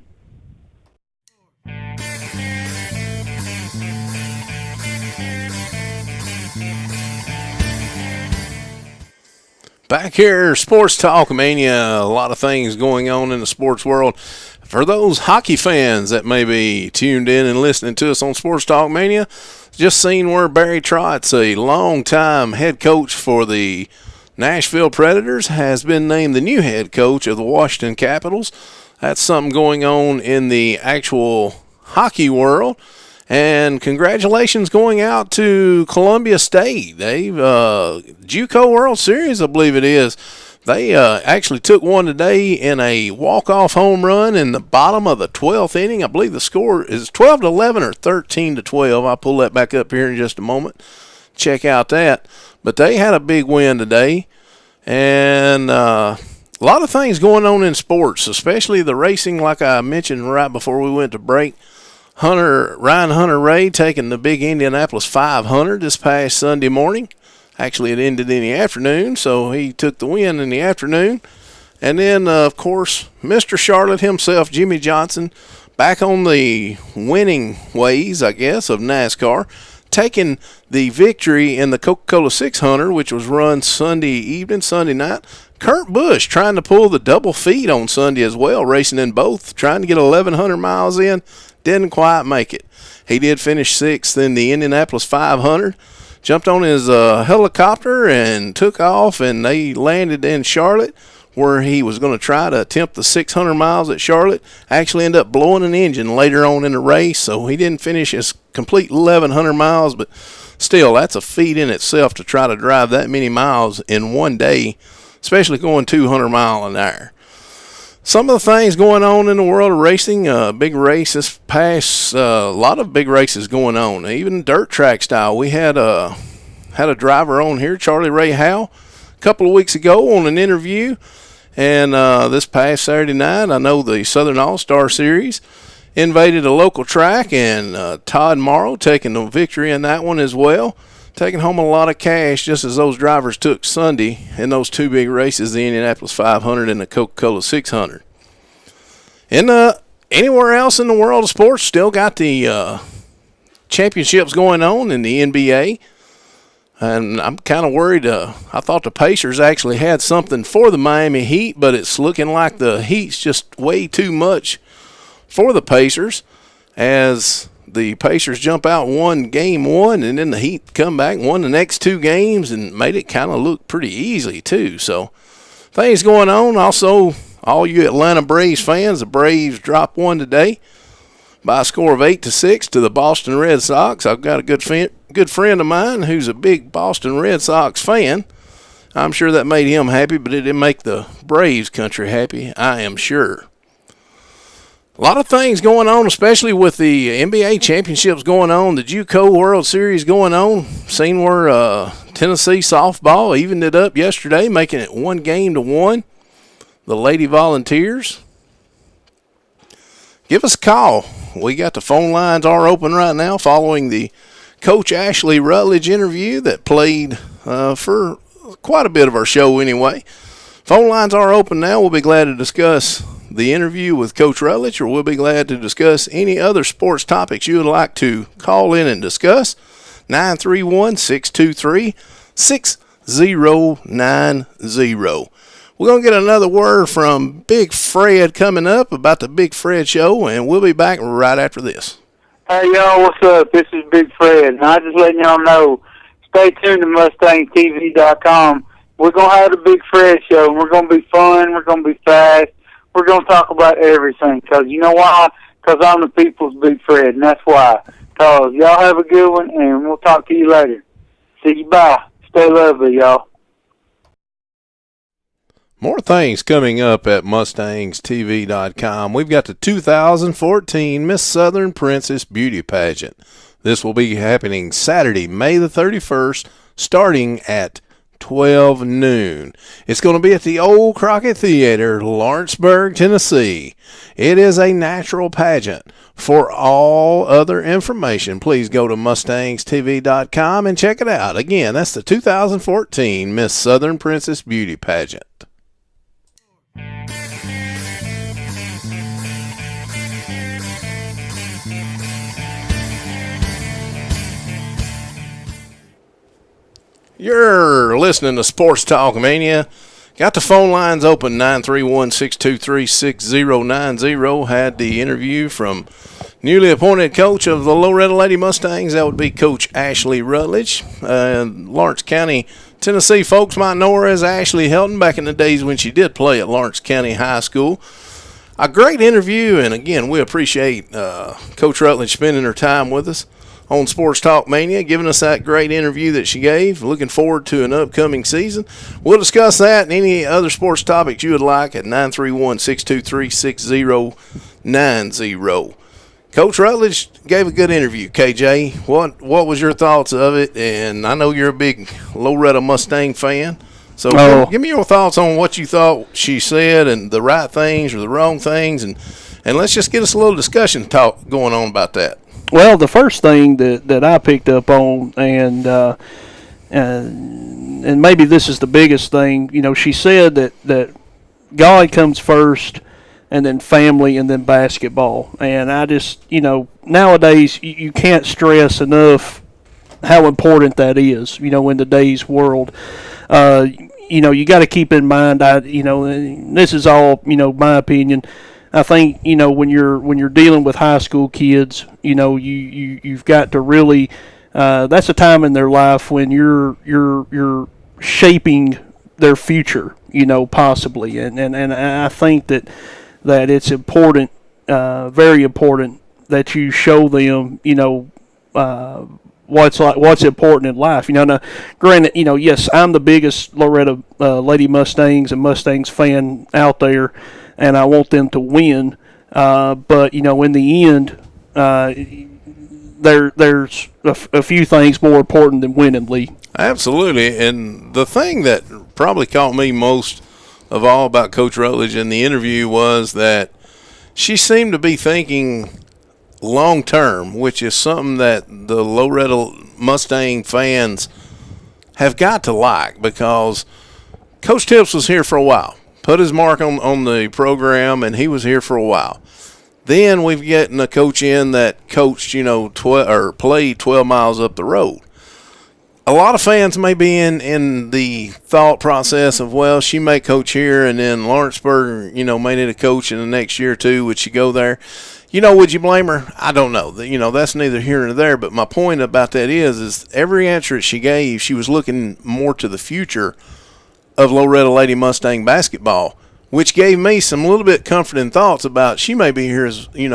Back here, Sports Talk Mania, a lot of things going on in the sports world. For those hockey fans that may be tuned in and listening to us on Sports Talk Mania, just seen where Barry Trotz, a longtime head coach for the Nashville Predators, has been named the new head coach of the Washington Capitals. That's something going on in the actual hockey world. And congratulations going out to Columbia State. They've JUCO World Series, I believe it is. They actually took one today in a walk-off home run in the bottom of the 12th inning. I believe the score is 12-11 or 13-12. I'll pull that back up here in just a moment. Check out that. But they had a big win today. And a lot of things going on in sports, especially the racing, like I mentioned right before we went to break. Ryan Hunter-Reay taking the big Indianapolis 500 this past Sunday morning. Actually, it ended in the afternoon, so he took the win in the afternoon. And then, of course, Mr. Charlotte himself, Jimmy Johnson, back on the winning ways, I guess, of NASCAR, taking the victory in the Coca-Cola 600, which was run Sunday night. Kurt Busch trying to pull the double feat on Sunday as well, racing in both, trying to get 1,100 miles in. Didn't quite make it. He did finish 6th in the Indianapolis 500. Jumped on his helicopter and took off, and they landed in Charlotte, where he was going to try to attempt the 600 miles at Charlotte. Actually ended up blowing an engine later on in the race, so he didn't finish his complete 1,100 miles, but still, that's a feat in itself to try to drive that many miles in one day, especially going 200 miles an hour. Some of the things going on in the world of racing, big race this past, a lot of big races going on, even dirt track style. We had a driver on here, Charlie Ray Howe, a couple of weeks ago on an interview, and this past Saturday night, I know the Southern All-Star Series invaded a local track, and Todd Morrow taking the victory in that one as well, taking home a lot of cash just as those drivers took Sunday in those two big races, the Indianapolis 500 and the Coca-Cola 600. Anywhere else in the world of sports, still got the championships going on in the NBA. And I'm kind of worried. I thought the Pacers actually had something for the Miami Heat, but it's looking like the Heat's just way too much for the Pacers, as the Pacers jump out, won game one, and then the Heat come back, won the next two games, and made it kind of look pretty easy too. So things going on. Also, all you Atlanta Braves fans, the Braves dropped one today by a score of 8-6 to the Boston Red Sox. I've got a good friend of mine who's a big Boston Red Sox fan, I'm sure that made him happy, but it didn't make the Braves country happy, I am sure. A lot of things going on, especially with the NBA championships going on, the JUCO World Series going on. Seen where Tennessee softball evened it up yesterday, making it 1-1. The Lady Volunteers. Give us a call. We got the phone lines are open right now following the Coach Ashley Rutledge interview that played for quite a bit of our show anyway. Phone lines are open now. We'll be glad to discuss the interview with Coach Rutledge, or we'll be glad to discuss any other sports topics you would like to call in and discuss. 931-623-6090. We're going to get another word from Big Fred coming up about the Big Fred Show, and we'll be back right after this.
Hey, y'all, what's up? This is Big Fred, and I just letting y'all know, stay tuned to MustangsTV.com. We're going to have the Big Fred Show, and we're going to be fun, we're going to be fast, we're going to talk about everything, because you know why? Because I'm the people's Big Fred, and that's why. Because y'all have a good one, and we'll talk to you later. See you, bye. Stay lovely, y'all.
More things coming up at MustangsTV.com. We've got the 2014 Miss Southern Princess Beauty Pageant. This will be happening Saturday, May the 31st, starting at 12 noon. It's going to be at the Old Crockett Theater, Lawrenceburg, Tennessee. It is a natural pageant. For all other information, please go to MustangsTV.com and check it out. Again, that's the 2014 Miss Southern Princess Beauty Pageant. You're listening to Sports Talk Mania. Got the phone lines open, 931-623-6090. Had the interview from newly appointed coach of the Loretta Lady Mustangs. That would be Coach Ashley Rutledge. Lawrence County, Tennessee folks might know her as Ashley Helton back in the days when she did play at Lawrence County High School. A great interview, and again, we appreciate Coach Rutledge spending her time with us on Sports Talk Mania, giving us that great interview that she gave. Looking forward to an upcoming season. We'll discuss that and any other sports topics you would like at 931-623-6090. Coach Rutledge gave a good interview, KJ. What was your thoughts of it? And I know you're a big Loretta Mustang fan. So give me your thoughts on what you thought she said and the right things or the wrong things. And let's just get us a little discussion talk going on about that.
Well, the first thing that I picked up on, and maybe this is the biggest thing, she said that God comes first, and then family, and then basketball. And I just, nowadays you can't stress enough how important that is, in today's world. You got to keep in mind, this is all, my opinion. I think when you're dealing with high school kids, you've got to really that's a time in their life when you're shaping their future, possibly, and I think that it's important, very important, that you show them what's important in life. Now, granted, yes, I'm the biggest Loretta Lady Mustangs and Mustangs fan out there, and I want them to win. But in the end, there's a few things more important than winning, Lee.
Absolutely, and the thing that probably caught me most of all about Coach Rutledge in the interview was that she seemed to be thinking long term, which is something that the Loretta Mustang fans have got to like, because Coach Tips was here for a while, put his mark on the program, and he was here for a while. Then we've gotten a coach in that coached, played 12 miles up the road. A lot of fans may be in the thought process of, well, she may coach here, and then Lawrenceburg, may need a coach in the next year or two. Would she go there? Would you blame her? I don't know. That's neither here nor there. But my point about that is every answer that she gave, she was looking more to the future of Loretta Lady Mustang basketball, which gave me some little bit comforting thoughts about she may be here,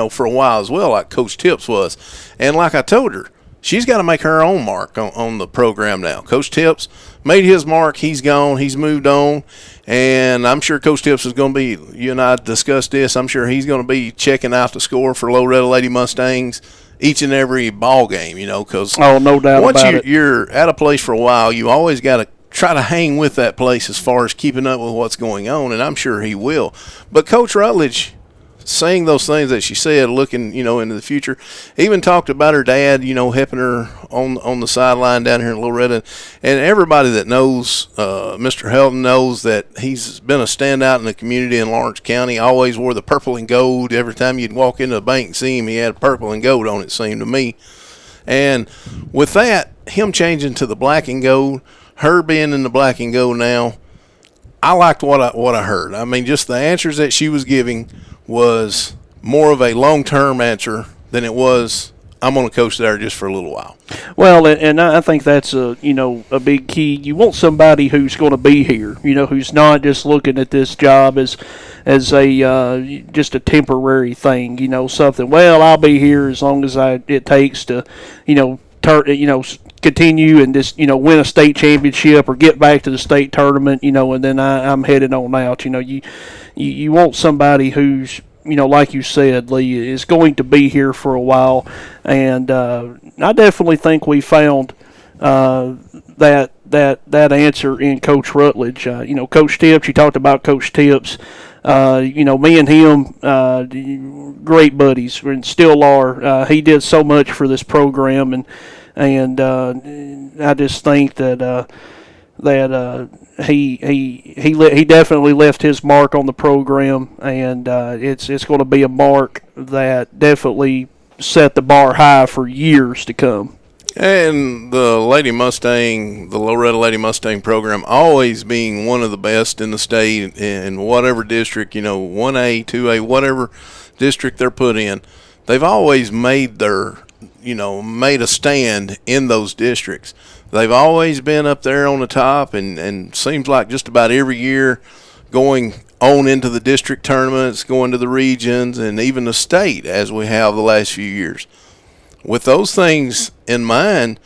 for a while as well, like Coach Tips was. And like I told her, she's got to make her own mark on the program now. Coach Tips made his mark. He's gone. He's moved on. And I'm sure Coach Tips is going to be, you and I discussed this, I'm sure he's going to be checking out the score for Loretto Lady Mustangs each and every ball game, because
no doubt
once
about it.
You're at a place for a while, you always got to try to hang with that place as far as keeping up with what's going on, and I'm sure he will. But Coach Rutledge, saying those things that she said, looking, into the future, even talked about her dad, helping her on the sideline down here in Loretto. And everybody that knows Mr. Helton knows that he's been a standout in the community in Lawrence County. Always wore the purple and gold. Every time you'd walk into the bank and see him, he had purple and gold on it, seemed to me. And with that, him changing to the black and gold, her being in the black and gold now, I liked what I heard. I mean, just the answers that she was giving was more of a long-term answer than it was, I'm going to coach there just for a little while.
Well, and I think that's a big key. You want somebody who's going to be here, who's not just looking at this job as a just a temporary thing, something. Well, I'll be here as long as it takes to, continue and just win a state championship or get back to the state tournament, and then I'm headed on out. You want somebody who's like you said, Lee, is going to be here for a while, and I definitely think we found that answer in Coach Rutledge. Coach Tips. You talked about Coach Tips. Me and him, great buddies, and still are. He did so much for this program, and I just think that he definitely left his mark on the program, and it's going to be a mark that definitely set the bar high for years to come.
And the Loretto Lady Mustang program always being one of the best in the state in whatever district, 1A, 2A, whatever district they're put in, they've always made made a stand in those districts. They've always been up there on the top, and seems like just about every year going on into the district tournaments, going to the regions, and even the state as we have the last few years. With those things in mind,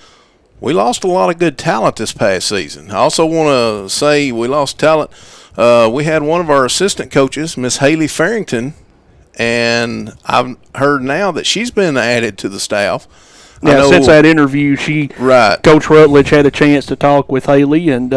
we lost a lot of good talent this past season. I also want to say we lost talent. We had one of our assistant coaches, Miss Haley Farrington, and I've heard now that she's been added to the staff.
Yeah, since that interview, Coach Rutledge had a chance to talk with Haley, and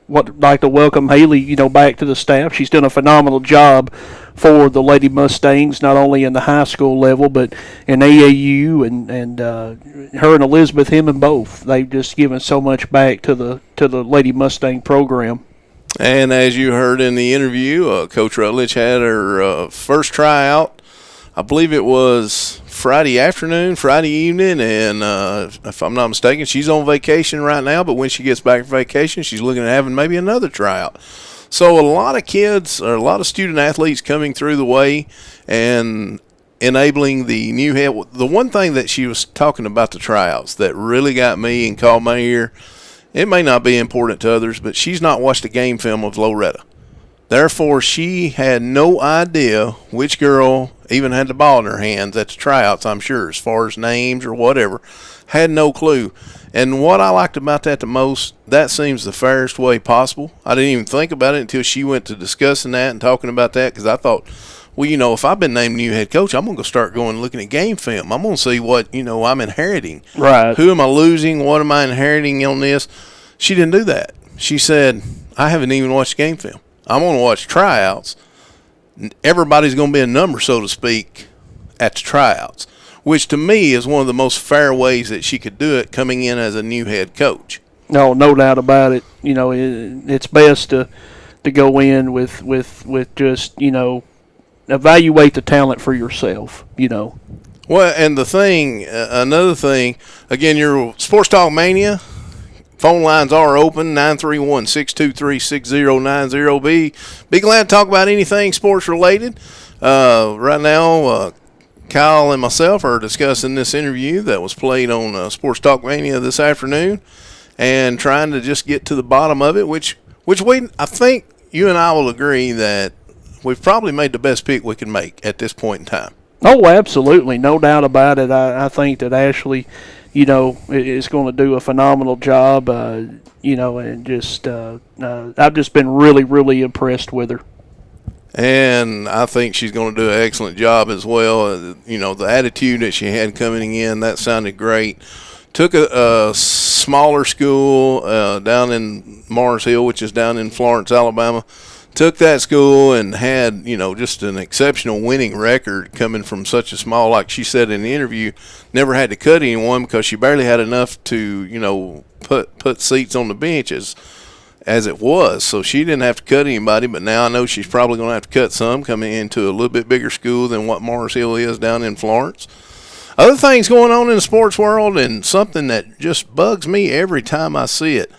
like to welcome Haley, back to the staff. She's done a phenomenal job for the Lady Mustangs, not only in the high school level, but in AAU, and her and Elizabeth Hemmon both. They've just given so much back to the Lady Mustang program.
And as you heard in the interview, Coach Rutledge had her first tryout. I believe it was Friday evening, and if I'm not mistaken, she's on vacation right now, but when she gets back from vacation, she's looking at having maybe another tryout. So a lot of kids, or a lot of student athletes coming through the way and enabling the new head. The one thing that she was talking about the tryouts that really got me and caught my ear, it may not be important to others, but she's not watched a game film of Loretto. Therefore, she had no idea which girl even had the ball in her hands at the tryouts, I'm sure, as far as names or whatever. Had no clue. And what I liked about that the most, that seems the fairest way possible. I didn't even think about it until she went to discussing that and talking about that, because I thought, well, if I've been named new head coach, I'm going to start going looking at game film. I'm going to see what, I'm inheriting.
Right.
Who am I losing? What am I inheriting on this? She didn't do that. She said, I haven't even watched game film. I'm going to watch tryouts. Everybody's going to be a number, so to speak, at the tryouts, which to me is one of the most fair ways that she could do it coming in as a new head coach.
No doubt about it. It's best to go in with just, evaluate the talent for yourself,
Well, and another thing, again, your Sports Talk Mania, phone lines are open, 931-623-6090. Be glad to talk about anything sports related. Right now, Kyle and myself are discussing this interview that was played on Sports Talk Mania this afternoon, and trying to just get to the bottom of it, which I think you and I will agree that we've probably made the best pick we can make at this point in time.
Oh, absolutely. No doubt about it. I think that Ashley, is going to do a phenomenal job. And just I've just been really, really impressed with her.
And I think she's going to do an excellent job as well. The attitude that she had coming in, that sounded great. Took a smaller school down in Mars Hill, which is down in Florence, Alabama. Took that school and had, just an exceptional winning record coming from such a small, like she said in the interview, never had to cut anyone because she barely had enough to, put seats on the benches as it was. So she didn't have to cut anybody, but now I know she's probably going to have to cut some coming into a little bit bigger school than what Mars Hill is down in Florence. Other things going on in the sports world, and something that just bugs me every time I see it.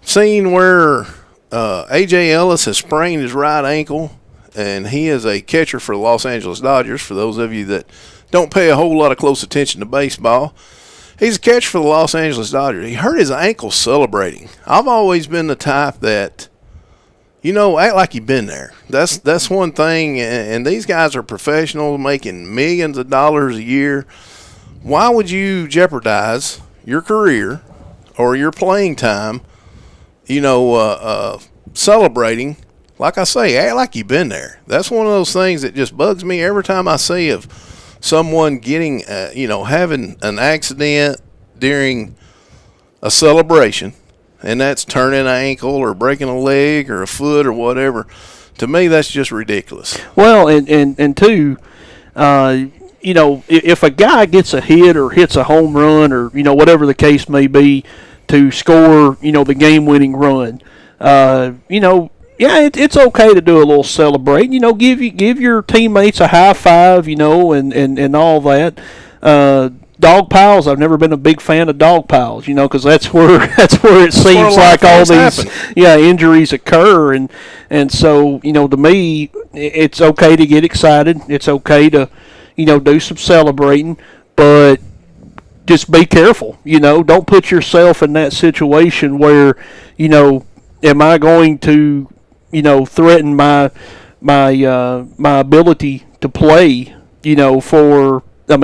Seen where A.J. Ellis has sprained his right ankle, and he is a catcher for the Los Angeles Dodgers, for those of you that don't pay a whole lot of close attention to baseball. He's a catcher for the Los Angeles Dodgers. He hurt his ankle celebrating. I've always been the type that, act like you've been there. That's one thing, and these guys are professionals making millions of dollars a year. Why would you jeopardize your career or your playing time, celebrating? Like I say, act like you've been there. That's one of those things that just bugs me every time I see of someone getting, having an accident during a celebration, and that's turning an ankle or breaking a leg or a foot or whatever. To me, that's just ridiculous.
Well, and two, if a guy gets a hit or hits a home run or, whatever the case may be to score, the game-winning run, it's okay to do a little celebrate. Give your teammates a high five, and all that. Dog piles. I've never been a big fan of dog piles, because that's where it seems like all these injuries occur, and so to me it's okay to get excited. It's okay to do some celebrating, but just be careful. Don't put yourself in that situation where am I going to threaten my ability to play, for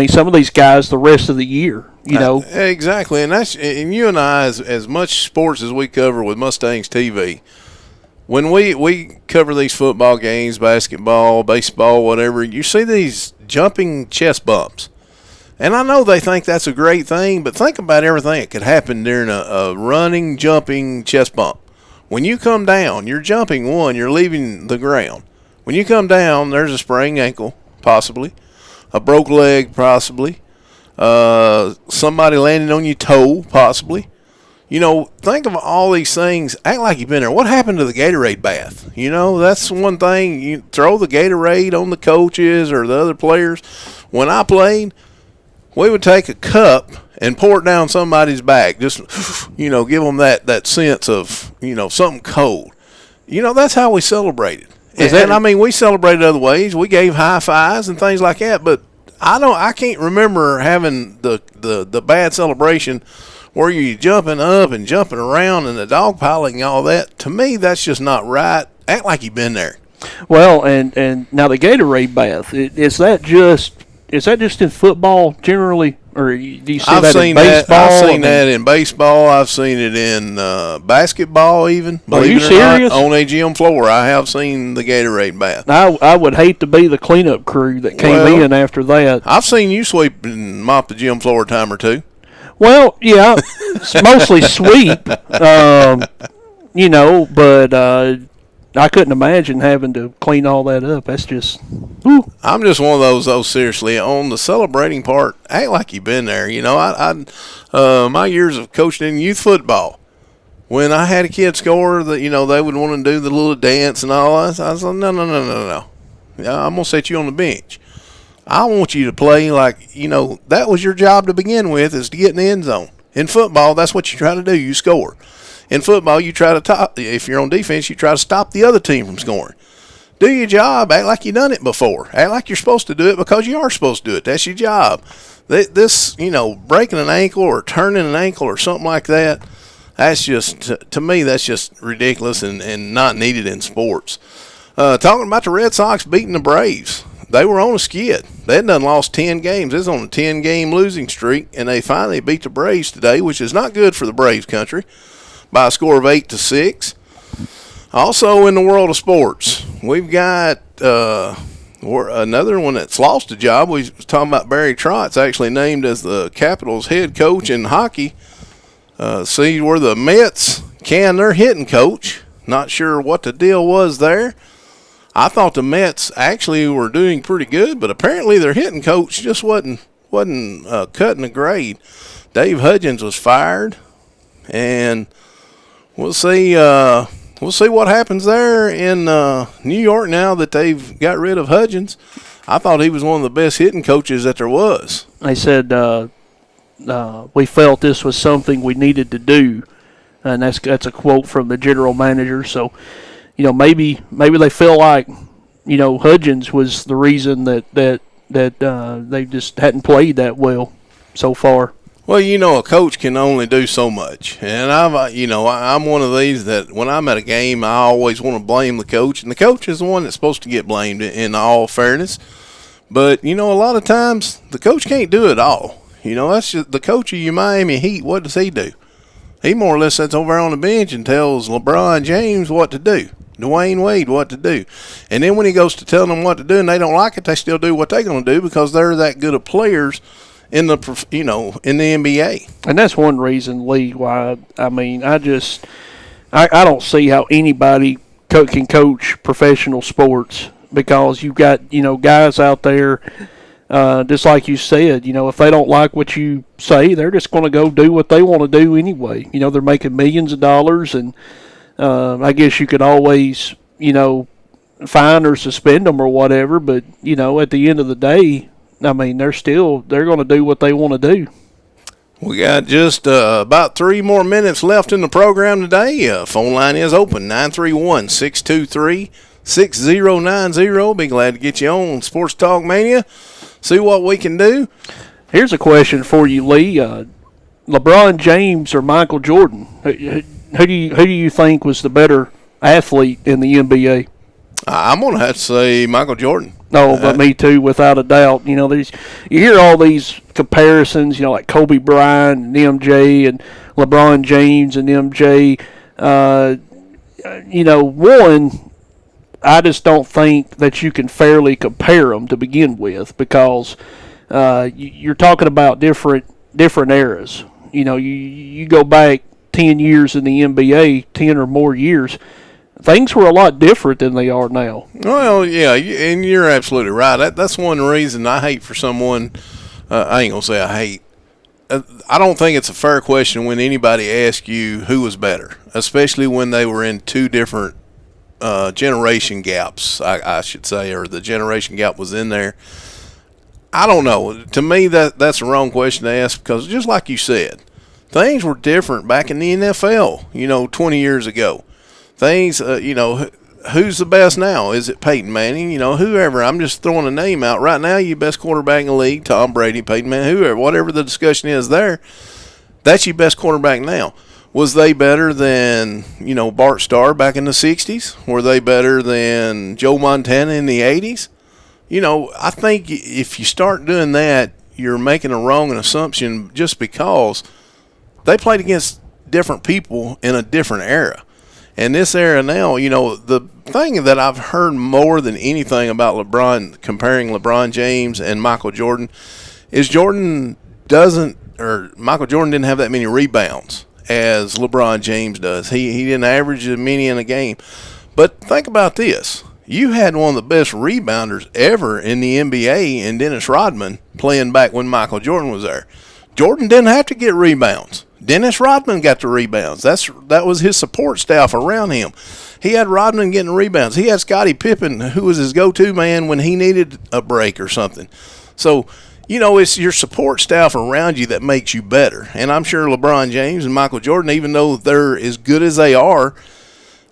some of these guys the rest of the year,
Exactly, and you and I, as much sports as we cover with Mustangs TV, when we cover these football games, basketball, baseball, whatever, you see these jumping chest bumps. And I know they think that's a great thing, but think about everything that could happen during a running, jumping chest bump. When you come down, you're jumping one, you're leaving the ground. When you come down, there's a sprained ankle, possibly, a broke leg, possibly, somebody landing on your toe, possibly. Think of all these things. Act like you've been there. What happened to the Gatorade bath? That's one thing. You throw the Gatorade on the coaches or the other players. When I played, we would take a cup and pour it down somebody's back. Just, give them that sense of, something cold. That's how we celebrated. We celebrated other ways. We gave high fives and things like that, but I can't remember having the bad celebration where you're jumping up and jumping around and the dog piling and all that. To me, that's just not right. Act like you've been there.
Well, and now the Gatorade bath, is that just in football generally, or do you see that in baseball?
I've seen that in baseball. I've seen it in basketball even.
Are you serious?
On a gym floor, I have seen the Gatorade bath.
I would hate to be the cleanup crew that came in after that.
I've seen you sweep and mop the gym floor a time or two.
Well, yeah, it's mostly sweep, but I couldn't imagine having to clean all that up. That's just, whew.
I'm just one of those, seriously, on the celebrating part, act like you've been there. My years of coaching in youth football, when I had a kid score, that they would want to do the little dance and all that, I said, no. I'm going to set you on the bench. I want you to play like, that was your job to begin with, is to get in the end zone. In football, that's what you try to do. You score. In football, you try to if you're on defense, you try to stop the other team from scoring. Do your job. Act like you've done it before. Act like you're supposed to do it because you are supposed to do it. That's your job. This, breaking an ankle or turning an ankle or something like that, that's just, to me, that's just ridiculous and not needed in sports. Talking about the Red Sox beating the Braves. they were on a skid. They had done lost 10 games. They was on a 10-game losing streak, and they finally beat the Braves today, which is not good for the Braves country, by a score of 8-6. Also in the world of sports, we've got another one that's lost a job. We was talking about Barry Trotz, actually named as the Capitals head coach in hockey. See where the Mets can their hitting coach. Not sure what the deal was there. I thought the Mets actually were doing pretty good, but apparently their hitting coach just wasn't cutting the grade. Dave Hudgens was fired, and we'll see what happens there in New York now that they've got rid of Hudgens. I thought he was one of the best hitting coaches that there was.
They said we felt this was something we needed to do, and that's a quote from the general manager. So, maybe they feel like, Hudgens was the reason that they just hadn't played that well so far.
Well, a coach can only do so much, and I'm one of these that when I'm at a game, I always want to blame the coach, and the coach is the one that's supposed to get blamed in all fairness. But a lot of times the coach can't do it all. That's just the coach of your Miami Heat. What does he do? He more or less sits over on the bench and tells LeBron James what to do, Dwayne Wade what to do, and then when he goes to tell them what to do and they don't like it, they still do what they're going to do because they're that good of players in the in the NBA.
And that's one reason, Lee, why I don't see how anybody can coach professional sports, because you've got guys out there, just like you said, if they don't like what you say, they're just going to go do what they want to do anyway. They're making millions of dollars, and I guess you could always fine or suspend them or whatever, but at the end of the day, they're going to do what they want to do.
We got just about 3 more minutes left in the program today. Phone line is open, 931-623-6090. Be glad to get you on Sports Talk Mania. See what we can do.
Here's a question for you, Lee. LeBron James or Michael Jordan? Who do you think was the better athlete in the NBA?
I'm going to have to say Michael Jordan.
No, but me too, without a doubt. You hear all these comparisons, like Kobe Bryant and MJ and LeBron James and MJ. One, I just don't think that you can fairly compare them to begin with, because you're talking about different eras. You go back 10 years in the NBA, 10 or more years, things were a lot different than they are now.
Well, yeah, and you're absolutely right. That's one reason I hate for someone. I ain't gonna say I hate. I don't think it's a fair question when anybody asks you who was better, especially when they were in two different generation gaps, I should say, or the generation gap was in there. I don't know. To me, that's the wrong question to ask, because just like you said, things were different back in the NFL, 20 years ago. Things, who's the best now? Is it Peyton Manning? Whoever. I'm just throwing a name out. Right now, your best quarterback in the league, Tom Brady, Peyton Manning, whoever, whatever the discussion is there, that's your best quarterback now. Was they better than, Bart Starr back in the 60s? Were they better than Joe Montana in the 80s? I think if you start doing that, you're making a wrong assumption, just because they played against different people in a different era. And this era now, the thing that I've heard more than anything about comparing LeBron James and Michael Jordan, is Michael Jordan didn't have that many rebounds as LeBron James does. He didn't average as many in a game. But think about this. You had one of the best rebounders ever in the NBA in Dennis Rodman, playing back when Michael Jordan was there. Jordan didn't have to get rebounds. Dennis Rodman got the rebounds. That was his support staff around him. He had Rodman getting rebounds. He had Scottie Pippen, who was his go-to man when he needed a break or something. So, it's your support staff around you that makes you better. And I'm sure LeBron James and Michael Jordan, even though they're as good as they are,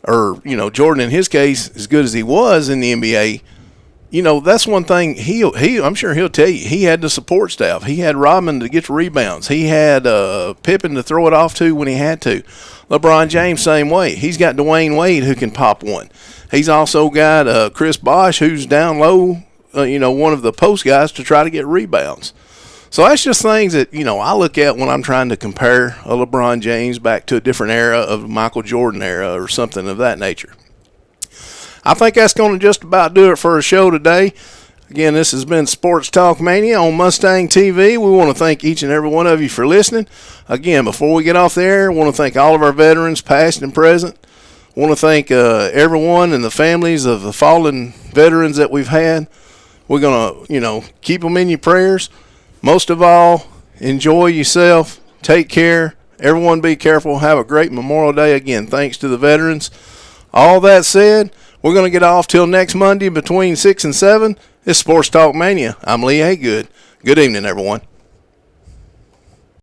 or, Jordan in his case, as good as he was in the NBA, that's one thing I'm sure he'll tell you. He had the support staff. He had Rodman to get the rebounds. He had Pippen to throw it off to when he had to. LeBron James, same way. He's got Dwayne Wade who can pop one. He's also got Chris Bosh, who's down low, one of the post guys to try to get rebounds. So that's just things that, I look at when I'm trying to compare a LeBron James back to a different era of Michael Jordan era or something of that nature. I think that's going to just about do it for our show today. Again, this has been Sports Talk Mania on Mustang TV. We want to thank each and every one of you for listening. Again, before we get off the air, I want to thank all of our veterans, past and present. I want to thank everyone and the families of the fallen veterans that we've had. We're going to, keep them in your prayers. Most of all, enjoy yourself. Take care. Everyone be careful. Have a great Memorial Day. Again, thanks to the veterans. All that said, we're going to get off till next Monday between 6 and 7. It's Sports Talk Mania. I'm Lee Haygood. Good evening, everyone.